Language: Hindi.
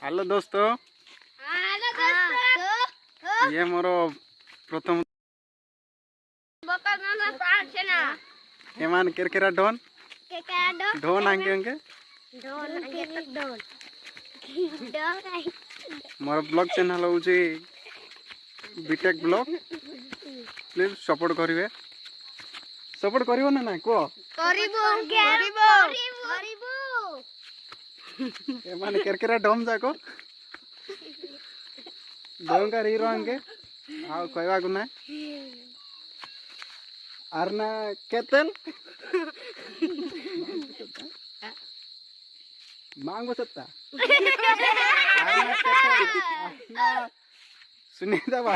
हेलो दोस्तों, ये मोर प्रथम एमान केरकेरा ढोन ढोन आंगे आंगे मोर ब्लॉग चैनल हूँ बीटेक ब्लॉग। प्लीज सपोर्ट करिवे। सपोर्ट करिवो ना ना को एमान केरकेरा ढोम जाको ढोंगा हीरो आंगे आउ कहवा को ना आरना केतल मांगो सत्ता आरना केतल सुनीता बा